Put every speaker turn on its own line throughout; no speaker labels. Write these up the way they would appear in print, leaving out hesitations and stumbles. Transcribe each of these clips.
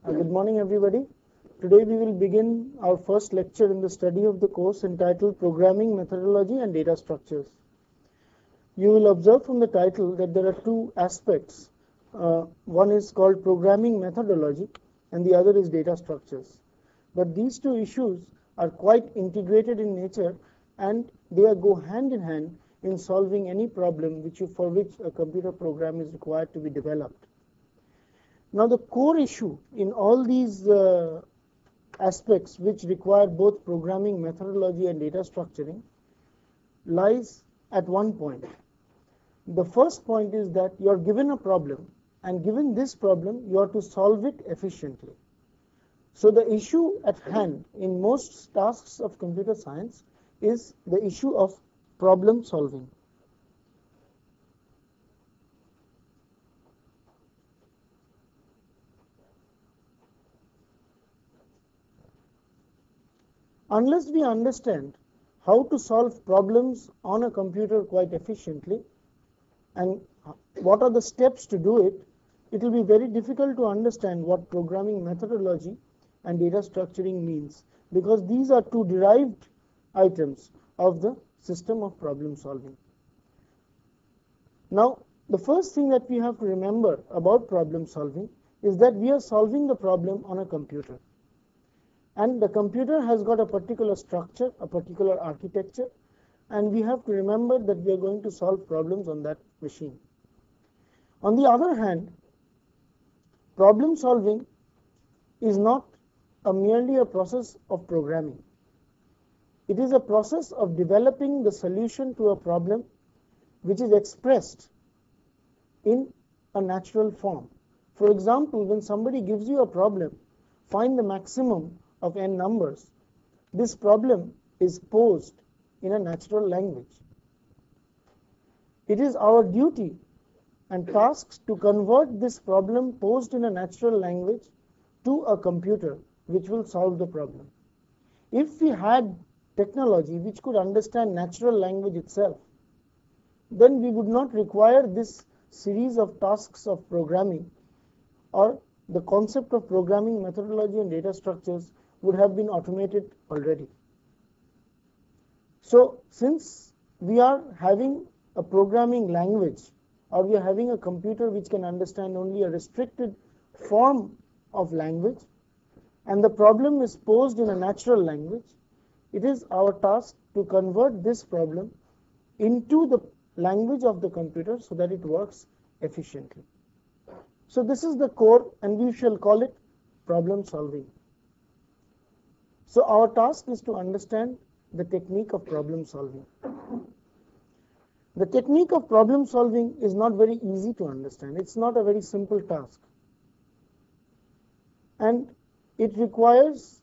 Good morning, everybody. Today we will begin our first lecture in the study of the course entitled Programming Methodology and Data Structures. You will observe from the title that there are two aspects. One is called Programming Methodology and the other is Data Structures. But these two issues are quite integrated in nature and they go hand in hand in solving any problem for which a computer program is required to be developed. Now, the core issue in all these aspects which require both programming methodology and data structuring lies at one point. The first point is that you are given a problem, and given this problem, you are to solve it efficiently. So the issue at hand in most tasks of computer science is the issue of problem solving. Unless we understand how to solve problems on a computer quite efficiently and what are the steps to do it, it will be very difficult to understand what programming methodology and data structuring means, because these are two derived items of the system of problem solving. Now, the first thing that we have to remember about problem solving is that we are solving the problem on a computer. And the computer has got a particular structure, a particular architecture, and we have to remember that we are going to solve problems on that machine. On the other hand, problem solving is not merely a process of programming. It is a process of developing the solution to a problem which is expressed in a natural form. For example, when somebody gives you a problem, find the maximum of n numbers, this problem is posed in a natural language. It is our duty and task to convert this problem posed in a natural language to a computer which will solve the problem. If we had technology which could understand natural language itself, then we would not require this series of tasks of programming, or the concept of programming methodology and data structures would have been automated already. So, since we are having a programming language, or we are having a computer which can understand only a restricted form of language, and the problem is posed in a natural language, it is our task to convert this problem into the language of the computer so that it works efficiently. So this is the core, and we shall call it problem solving. So our task is to understand the technique of problem solving. The technique of problem solving is not very easy to understand. It's not a very simple task. And it requires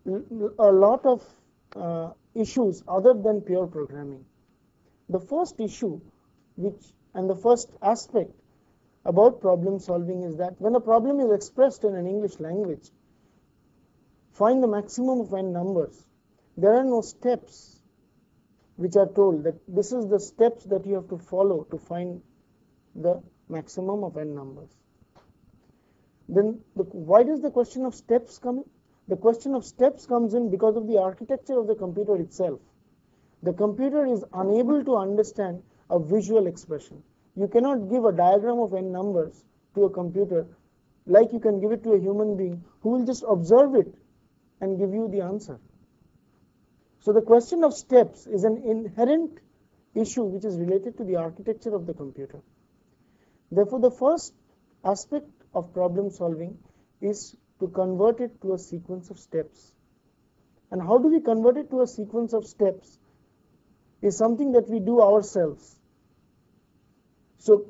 a lot of issues other than pure programming. The first issue and the first aspect about problem solving is that when a problem is expressed in an English language, find the maximum of n numbers, there are no steps which are told that this is the steps that you have to follow to find the maximum of n numbers. Then why does the question of steps come in? The question of steps comes in because of the architecture of the computer itself. The computer is unable to understand a visual expression. You cannot give a diagram of n numbers to a computer like you can give it to a human being who will just observe it and give you the answer. So the question of steps is an inherent issue which is related to the architecture of the computer. Therefore, the first aspect of problem solving is to convert it to a sequence of steps. And how do we convert it to a sequence of steps is something that we do ourselves. So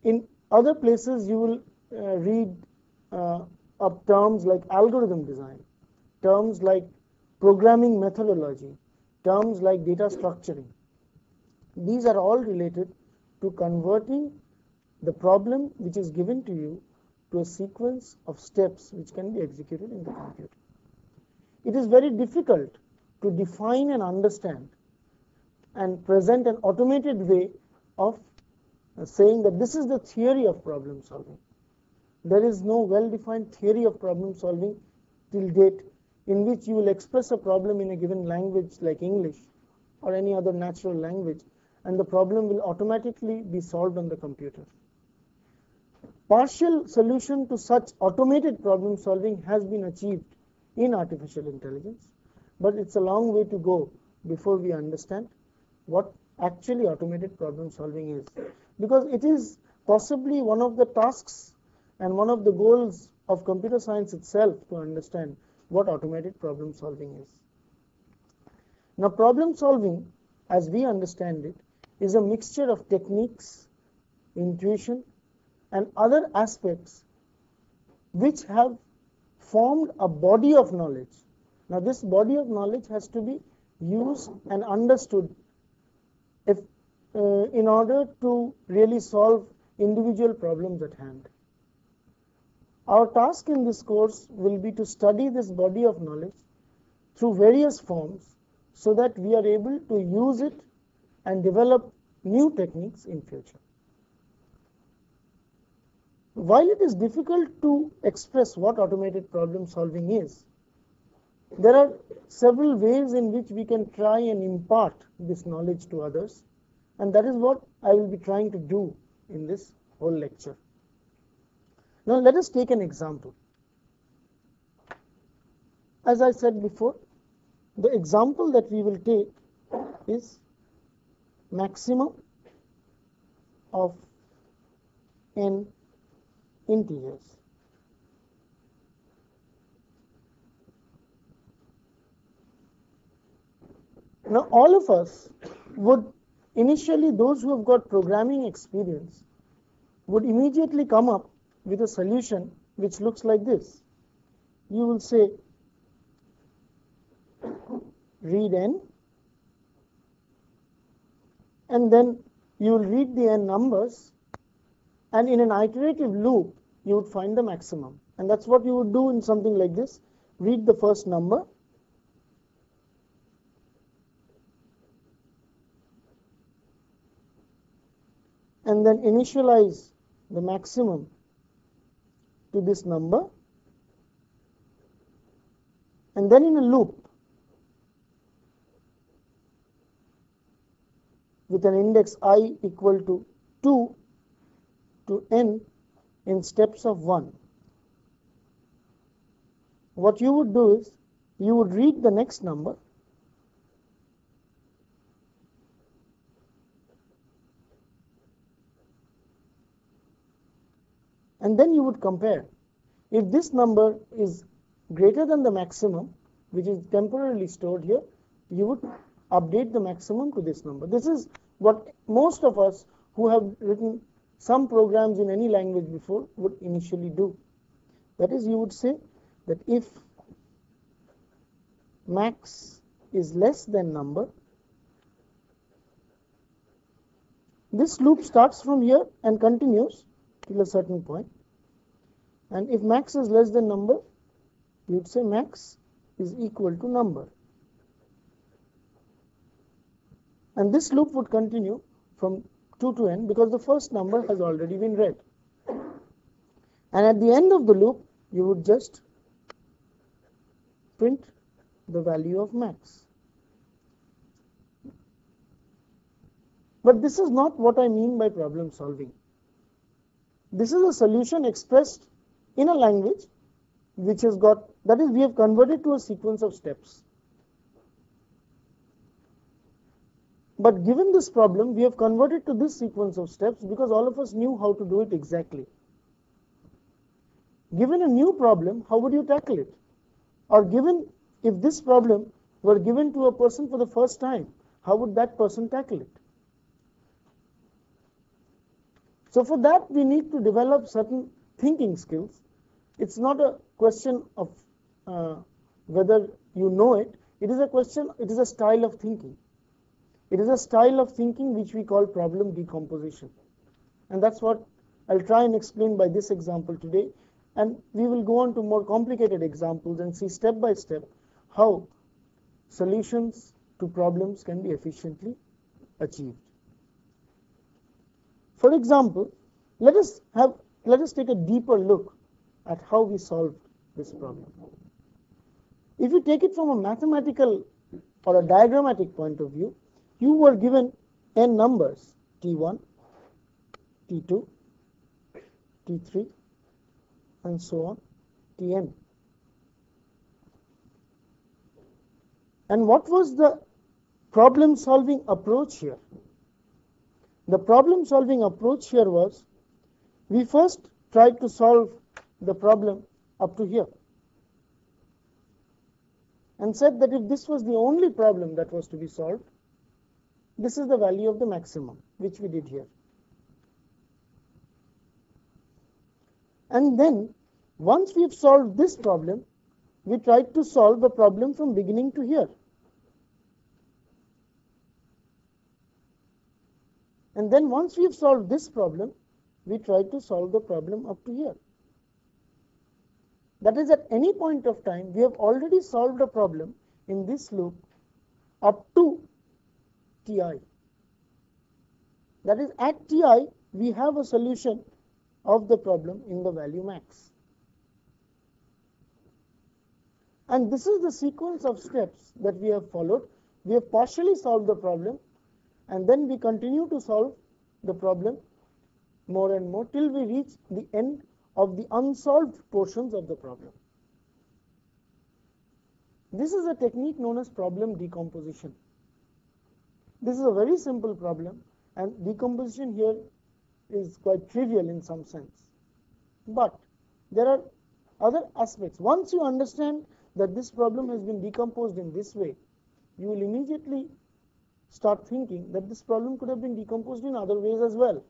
in other places you will read up terms like algorithm design, terms like programming methodology, terms like data structuring. These are all related to converting the problem which is given to you to a sequence of steps which can be executed in the computer. It is very difficult to define and understand and present an automated way of saying that this is the theory of problem solving. there is no well-defined theory of problem solving till date in which you will express a problem in a given language like English or any other natural language, and the problem will automatically be solved on the computer. Partial solution to such automated problem solving has been achieved in artificial intelligence, but it's a long way to go before we understand what actually automated problem solving is, because it is possibly one of the tasks and one of the goals of computer science itself to understand what automated problem solving is. Now, problem solving, as we understand it, is a mixture of techniques, intuition, and other aspects which have formed a body of knowledge. Now, this body of knowledge has to be used and understood if, in order to really solve individual problems at hand. Our task in this course will be to study this body of knowledge through various forms so that we are able to use it and develop new techniques in future. While it is difficult to express what automated problem solving is, there are several ways in which we can try and impart this knowledge to others, and that is what I will be trying to do in this whole lecture. Now, let us take an example. As I said before, the example that we will take is maximum of n integers. Now, all of us would initially, those who have got programming experience, would immediately come up with a solution which looks like this. You will say, read n, and then you will read the n numbers, and in an iterative loop, you would find the maximum. And that's what you would do in something like this. Read the first number, and then initialize the maximum to this number, and then in a loop with an index I equal to 2 to n in steps of 1. What you would do is, you would read the next number, and then you would compare. If this number is greater than the maximum, which is temporarily stored here, you would update the maximum to this number. This is what most of us who have written some programs in any language before would initially do. That is, you would say that if max is less than number, this loop starts from here and continues till a certain point. And if max is less than number, you would say max is equal to number. And this loop would continue from 2 to n because the first number has already been read. And at the end of the loop, you would just print the value of max. But this is not what I mean by problem solving. This is a solution expressed in a language which has got, that is, we have converted to a sequence of steps. But given this problem, we have converted to this sequence of steps because all of us knew how to do it exactly. Given a new problem, how would you tackle it? Or given, if this problem were given to a person for the first time, how would that person tackle it? So for that, we need to develop certain thinking skills. It's not a question of whether you know it. It is a question, it is a style of thinking. It is a style of thinking which we call problem decomposition. And that's what I'll try and explain by this example today. And we will go on to more complicated examples and see step by step how solutions to problems can be efficiently achieved. For example, let us have let us take a deeper look at how we solved this problem. If you take it from a mathematical or a diagrammatic point of view, you were given n numbers, T1, T2, T3, and so on, Tn. And what was the problem solving approach here? The problem solving approach here was, we first tried to solve the problem up to here and said that if this was the only problem that was to be solved, this is the value of the maximum, which we did here. And then once we've solved this problem, we tried to solve the problem from beginning to here. And then once we've solved this problem, we tried to solve the problem up to here. That is, at any point of time, we have already solved a problem in this loop up to Ti. That is, at Ti, we have a solution of the problem in the value max. And this is the sequence of steps that we have followed. We have partially solved the problem, and then we continue to solve the problem more and more till we reach the end of the unsolved portions of the problem. This is a technique known as problem decomposition. This is a very simple problem, and decomposition here is quite trivial in some sense. But there are other aspects. Once you understand that this problem has been decomposed in this way, you will immediately start thinking that this problem could have been decomposed in other ways as well.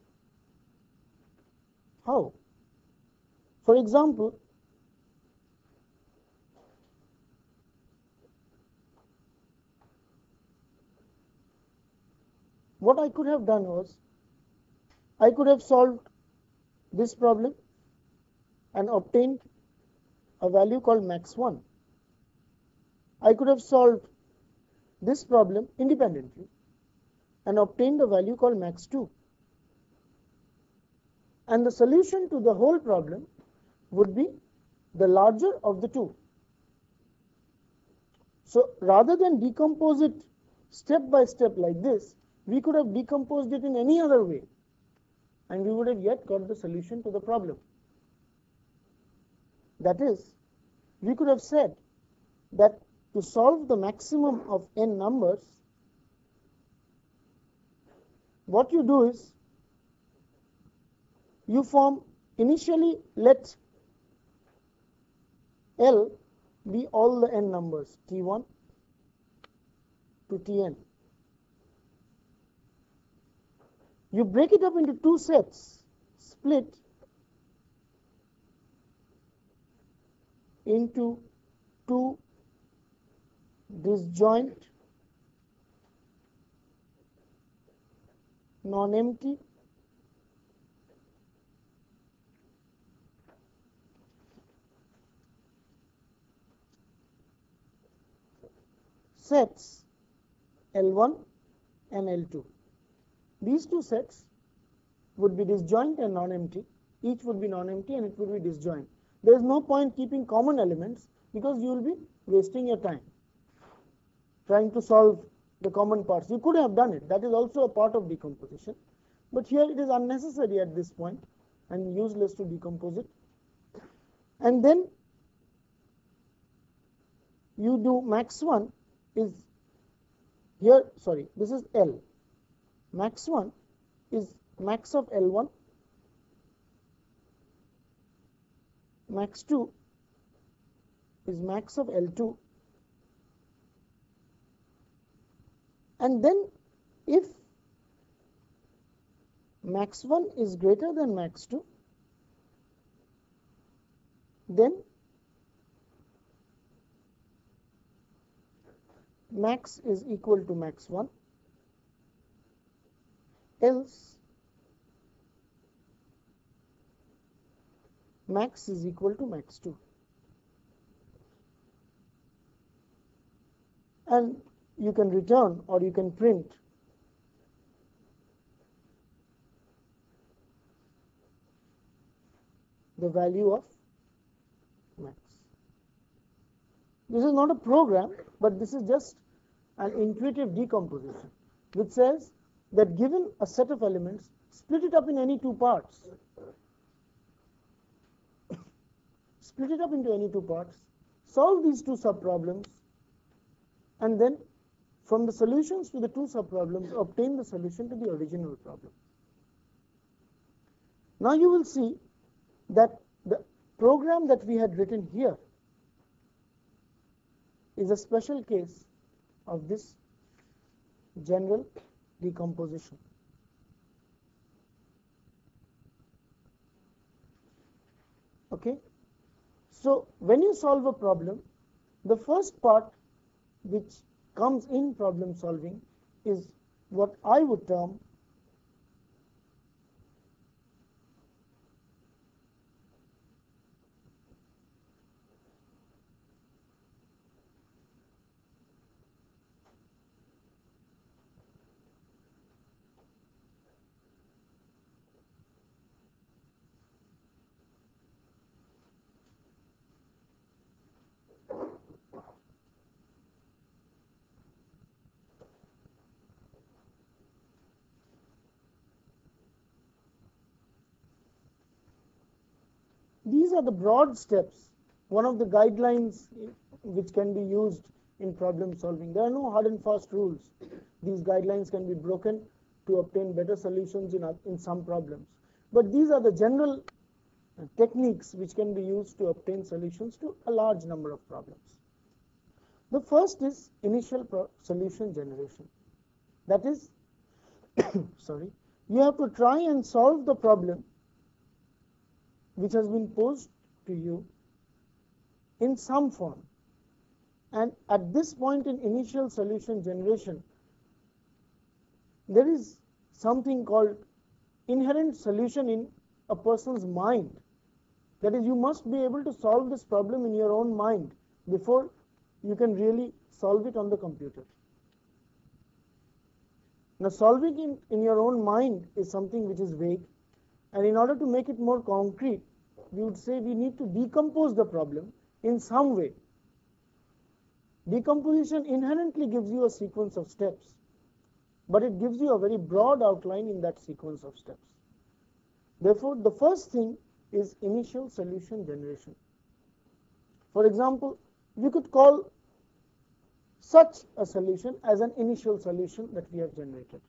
How? For example, what I could have done was, I could have solved this problem and obtained a value called max1. I could have solved this problem independently and obtained a value called max2. And the solution to the whole problem would be the larger of the two. So rather than decompose it step by step like this, we could have decomposed it in any other way, and we would have yet got the solution to the problem. That is, we could have said that to solve the maximum of n numbers, what you do is, you form, initially let L be all the n numbers, T1 to Tn. You break it up into two sets, split into two disjoint, non-empty, sets L1 and L2. These two sets would be disjoint and non-empty. Each would be non-empty and it would be disjoint. There is no point keeping common elements because you will be wasting your time trying to solve the common parts. You could have done it. That is also a part of decomposition. But here it is unnecessary at this point and useless to decompose it. And then you do max1 is here, sorry, this is L. Max1 is max of L1, max2 is max of L2, and then if max1 is greater than max2, then max is equal to max1, else max is equal to max2. And you can return or you can print the value of max. This is not a program, but this is just an intuitive decomposition which says that given a set of elements, split it up in any two parts. Split it up into any two parts, solve these two subproblems, and then from the solutions to the two subproblems, obtain the solution to the original problem. Now you will see that the program that we had written here is a special case of this general decomposition. Okay? So when you solve a problem, the first part which comes in problem solving is what I would term these are the broad steps, one of the guidelines which can be used in problem solving. There are no hard and fast rules. These guidelines can be broken to obtain better solutions in some problems. But these are the general techniques which can be used to obtain solutions to a large number of problems. The first is initial solution generation. That is, sorry, you have to try and solve the problem which has been posed to you in some form. And at this point in initial solution generation, there is something called inherent solution in a person's mind. That is, you must be able to solve this problem in your own mind before you can really solve it on the computer. Now, solving it in your own mind is something which is vague. And in order to make it more concrete, we would say we need to decompose the problem in some way. Decomposition inherently gives you a sequence of steps, but it gives you a very broad outline in that sequence of steps. Therefore, the first thing is initial solution generation. For example, we could call such a solution as an initial solution that we have generated.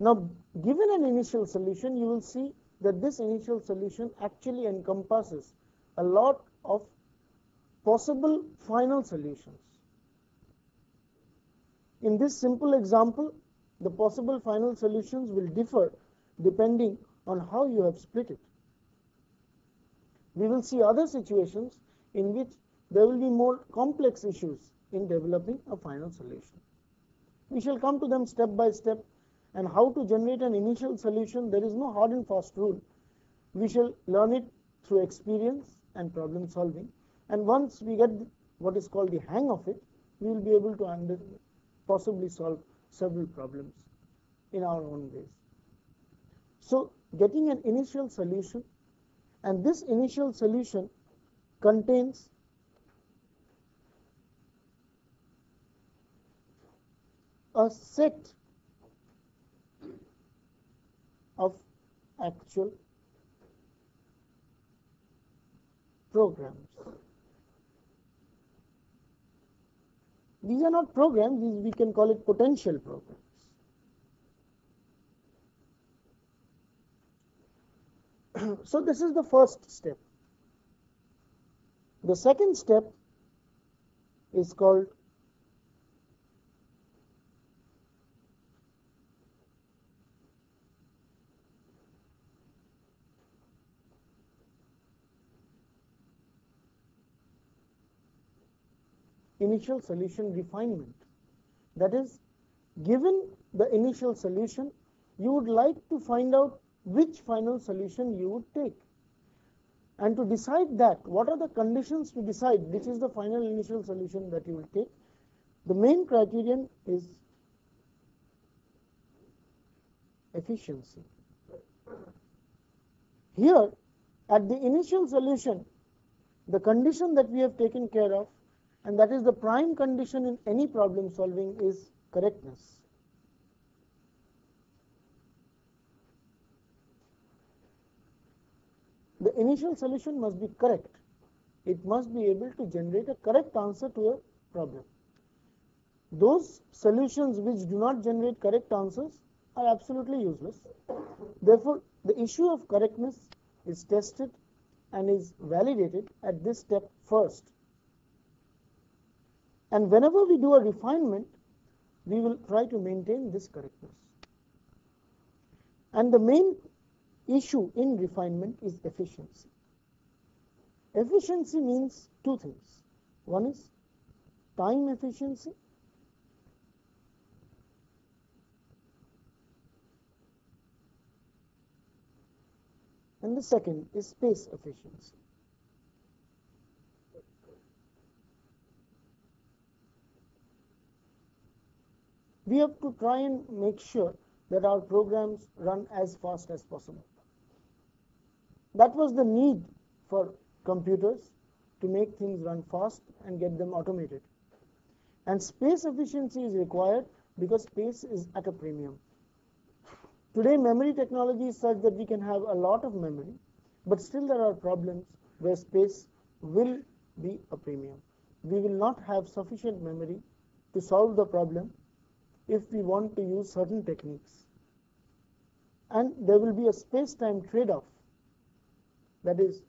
Now, given an initial solution, you will see that this initial solution actually encompasses a lot of possible final solutions. In this simple example, the possible final solutions will differ depending on how you have split it. We will see other situations in which there will be more complex issues in developing a final solution. We shall come to them step by step. And how to generate an initial solution, there is no hard and fast rule. We shall learn it through experience and problem solving. And once we get what is called the hang of it, we will be able to possibly solve several problems in our own ways. So, getting an initial solution, and this initial solution contains a set of actual programs. These are not programs, we can call it potential programs. So this is the first step. The second step is called initial solution refinement. That is, given the initial solution, you would like to find out which final solution you would take. And to decide that, what are the conditions to decide which is the final initial solution that you will take? The main criterion is efficiency. Here, at the initial solution, the condition that we have taken care of, and that is the prime condition in any problem solving, is correctness. The initial solution must be correct. It must be able to generate a correct answer to a problem. Those solutions which do not generate correct answers are absolutely useless. Therefore, the issue of correctness is tested and is validated at this step first. And whenever we do a refinement, we will try to maintain this correctness. And the main issue in refinement is efficiency. Efficiency means two things. One is time efficiency, and the second is space efficiency. We have to try and make sure that our programs run as fast as possible. That was the need for computers, to make things run fast and get them automated. And space efficiency is required because space is at a premium. Today, memory technology is such that we can have a lot of memory, but still there are problems where space will be a premium. We will not have sufficient memory to solve the problem if we want to use certain techniques. And there will be a space-time trade-off. That is,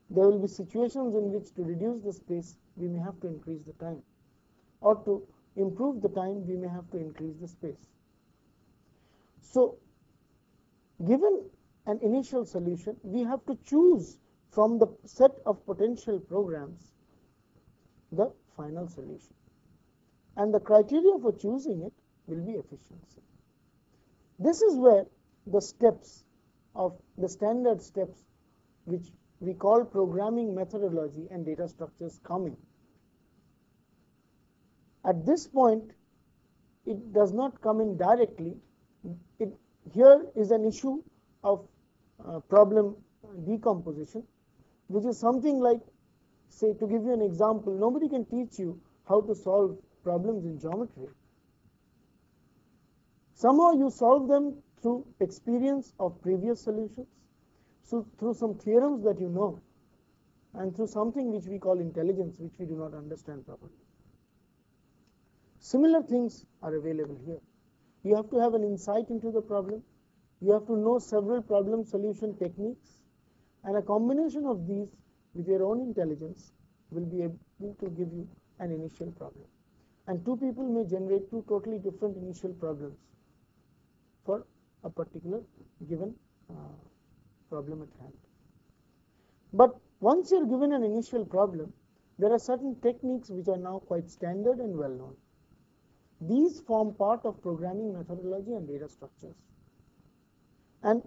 there will be situations in which to reduce the space, we may have to increase the time. Or to improve the time, we may have to increase the space. So, given an initial solution, we have to choose from the set of potential programs the final solution. And the criteria for choosing it will be efficiency. This is where the steps of the standard steps, which we call programming methodology and data structures, come in. At this point, it does not come in directly. Here is an issue of problem decomposition, which is something like, say, to give you an example, nobody can teach you how to solve problems in geometry. Somehow you solve them through experience of previous solutions, so through some theorems that you know, and through something which we call intelligence, which we do not understand properly. Similar things are available here. You have to have an insight into the problem. You have to know several problem solution techniques, and a combination of these with your own intelligence will be able to give you an initial problem. And two people may generate two totally different initial problems for a particular given problem at hand. But once you're given an initial problem, there are certain techniques which are now quite standard and well known. These form part of programming methodology and data structures. And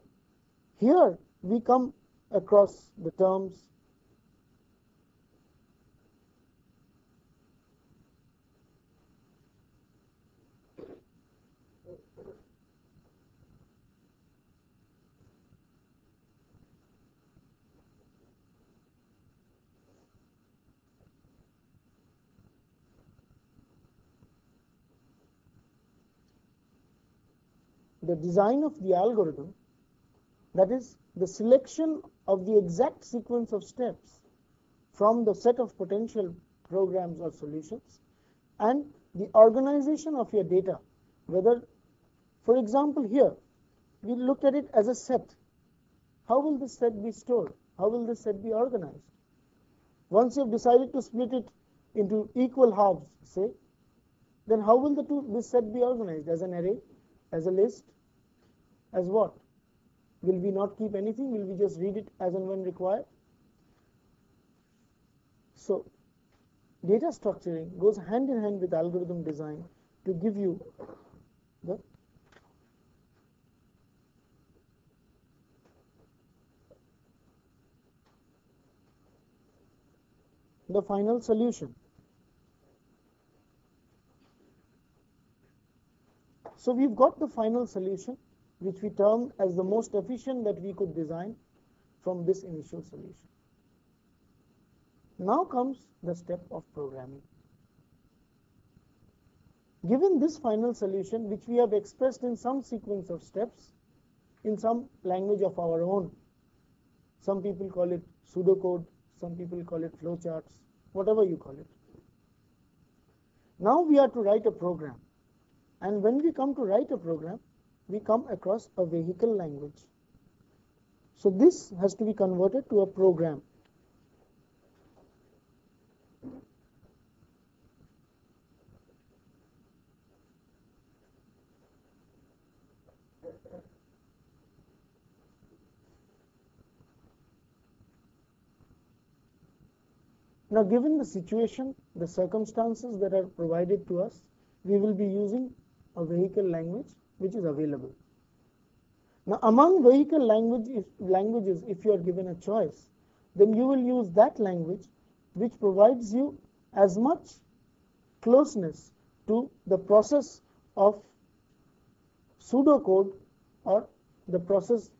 here we come across the terms the design of the algorithm, that is the selection of the exact sequence of steps from the set of potential programs or solutions, and the organization of your data, whether, for example, here we looked at it as a set. How will this set be stored? How will this set be organized? Once you have decided to split it into equal halves, say, then how will this set be organized? As an array, as a list, as what? Will we not keep anything? Will we just read it as and when required? So, data structuring goes hand in hand with algorithm design to give you the final solution. So we've got the final solution, which we termed as the most efficient that we could design, from this initial solution. Now comes the step of programming. Given this final solution, which we have expressed in some sequence of steps, in some language of our own, some people call it pseudocode, some people call it flowcharts, whatever you call it. Now we are to write a program, and when we come to write a program, we come across a vehicle language. So this has to be converted to a program. Now, given the situation, the circumstances that are provided to us, we will be using a vehicle language which is available. Now, among vehicle languages, if you are given a choice, then you will use that language which provides you as much closeness to the process of pseudocode or the process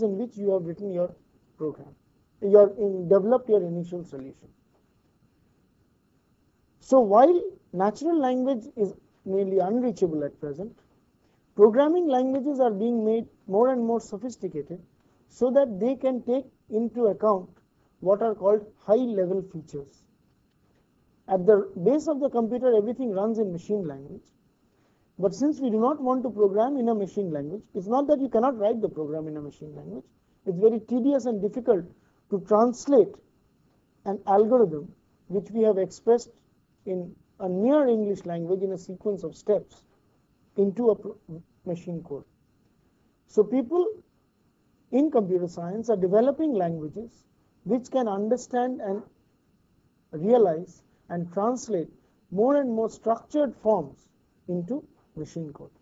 in which you have written your program, developed your initial solution. So while natural language is nearly unreachable at present, programming languages are being made more and more sophisticated so that they can take into account what are called high-level features. At the base of the computer, everything runs in machine language. But since we do not want to program in a machine language, it's not that you cannot write the program in a machine language. It's very tedious and difficult to translate an algorithm which we have expressed in a near English language in a sequence of steps into a machine code. So people in computer science are developing languages which can understand and realize and translate more and more structured forms into machine code.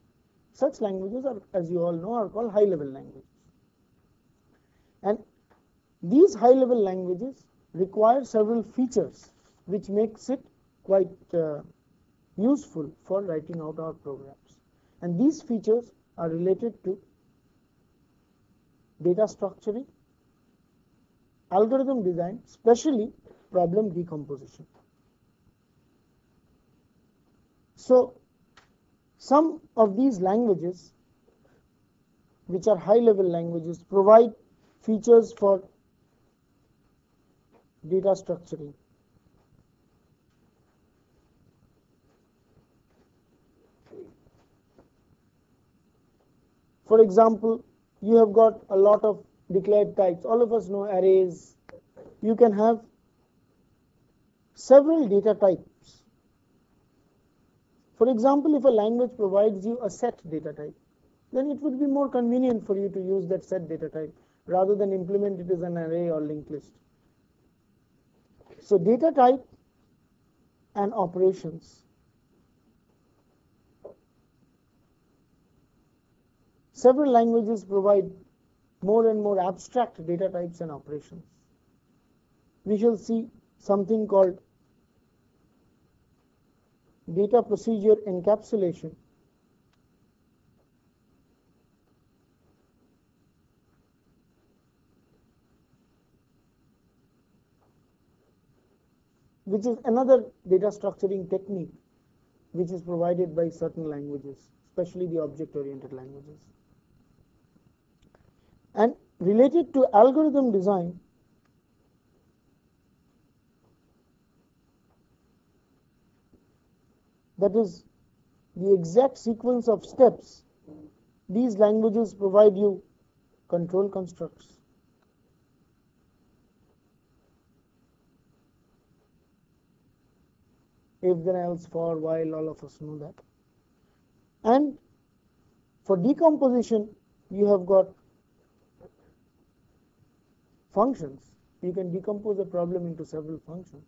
Such languages are, as you all know, are called high-level languages. And these high-level languages require several features which makes it quite useful for writing out our programs. And these features are related to data structuring, algorithm design, especially problem decomposition. So some of these languages, which are high-level languages, provide features for data structuring. For example, you have got a lot of declared types. All of us know arrays. You can have several data types. For example, if a language provides you a set data type, then it would be more convenient for you to use that set data type rather than implement it as an array or linked list. So data type and operations. Several languages provide more and more abstract data types and operations. We shall see something called data procedure encapsulation. Which is another data structuring technique which is provided by certain languages, especially the object-oriented languages. And related to algorithm design, that is the exact sequence of steps, these languages provide you control constructs. If, then, else, for, while, all of us know that. And for decomposition, you have got functions. You can decompose a problem into several functions.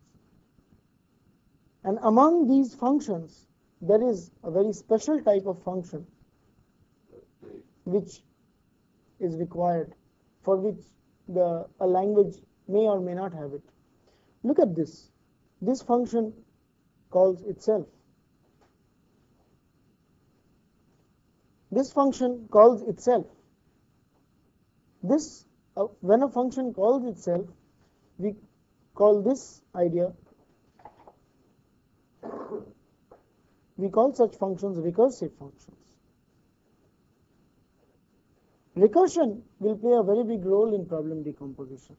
And among these functions, there is a very special type of function which is required, for which a language may or may not have it. Look at this. This function calls itself. This function calls itself. This when a function calls itself, we call this idea, we call such functions recursive functions. Recursion will play a very big role in problem decomposition,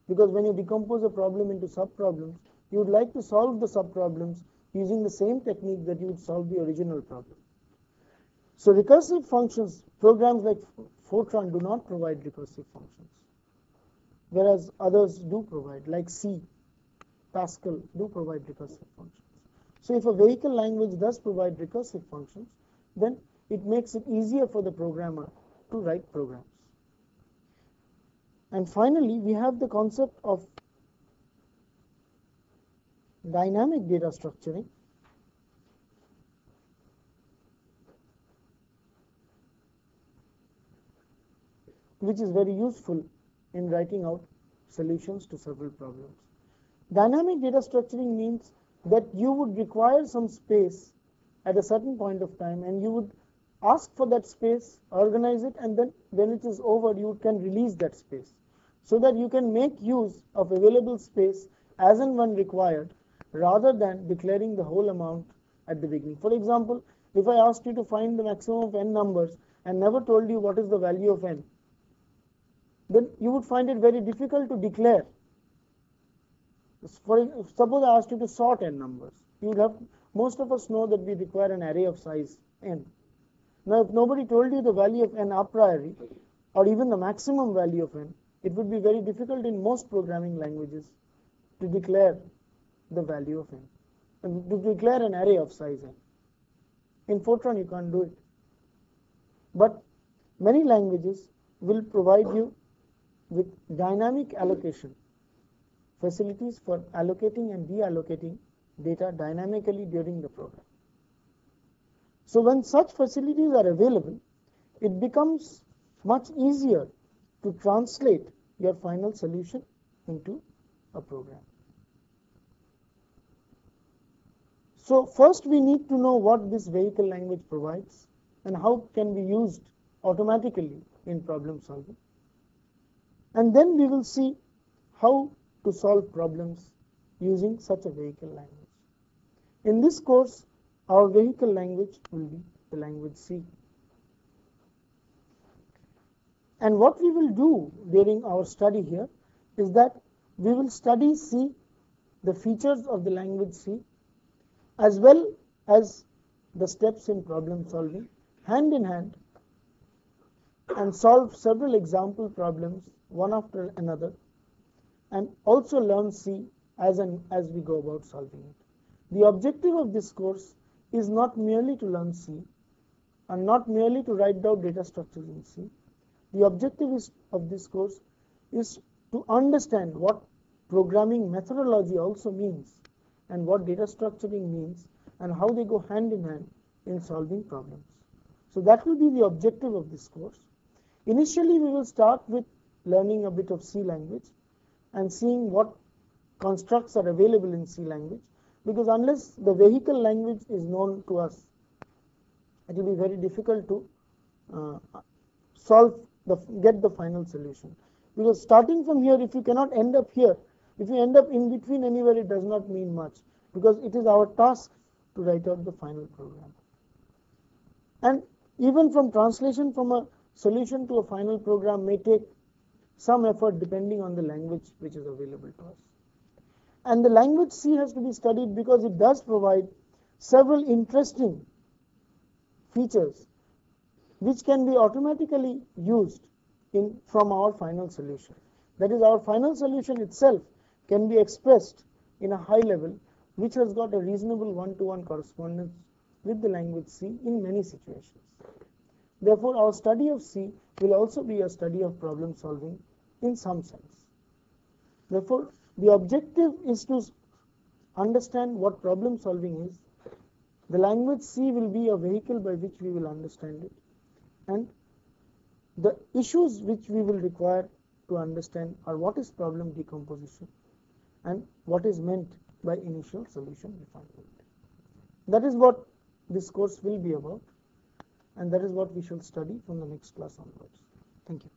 because when you decompose a problem into sub-problems, you would like to solve the sub-problems using the same technique that you would solve the original problem. So recursive functions, programs like Fortran do not provide recursive functions, whereas others do provide, like C, Pascal do provide recursive functions. So if a vehicle language does provide recursive functions, then it makes it easier for the programmer to write programs. And finally, we have the concept of dynamic data structuring, which is very useful in writing out solutions to several problems. Dynamic data structuring means that you would require some space at a certain point of time, and you would ask for that space, organize it, and then when it is over, you can release that space, so that you can make use of available space as and when required, rather than declaring the whole amount at the beginning. For example, if I asked you to find the maximum of n numbers and never told you what is the value of n, then you would find it very difficult to declare. Suppose I asked you to sort n numbers, you would have, most of us know that we require an array of size n. Now, if nobody told you the value of n a priori, or even the maximum value of n, it would be very difficult in most programming languages to declare the value of n, and to declare an array of size n. In Fortran, you can't do it. But many languages will provide you with dynamic allocation facilities for allocating and deallocating data dynamically during the program. So when such facilities are available, it becomes much easier to translate your final solution into a program. So first we need to know what this vehicle language provides and how it can be used automatically in problem solving. And then we will see how to solve problems using such a vehicle language. In this course, our vehicle language will be the language C. And what we will do during our study here is that we will study C, the features of the language C, as well as the steps in problem solving, hand in hand, and solve several example problems one after another, and also learn C as we go about solving it. The objective of this course is not merely to learn C, and not merely to write down data structures in C. The objective of this course is to understand what programming methodology also means, and what data structuring means, and how they go hand in hand in solving problems. So that will be the objective of this course. Initially, we will start with learning a bit of C language and seeing what constructs are available in C language, because unless the vehicle language is known to us, it will be very difficult to get the final solution. Because starting from here, if you cannot end up here, if you end up in between anywhere, it does not mean much, because it is our task to write out the final program. And even from translation from a solution to a final program may take some effort depending on the language which is available to us. And the language C has to be studied because it does provide several interesting features which can be automatically used from our final solution. That is, our final solution itself can be expressed in a high level, which has got a reasonable one-to-one correspondence with the language C in many situations. Therefore, our study of C will also be a study of problem solving in some sense. Therefore, the objective is to understand what problem solving is. The language C will be a vehicle by which we will understand it, and the issues which we will require to understand are what is problem decomposition and what is meant by initial solution refinement. That is what this course will be about, and that is what we shall study from the next class onwards. Thank you.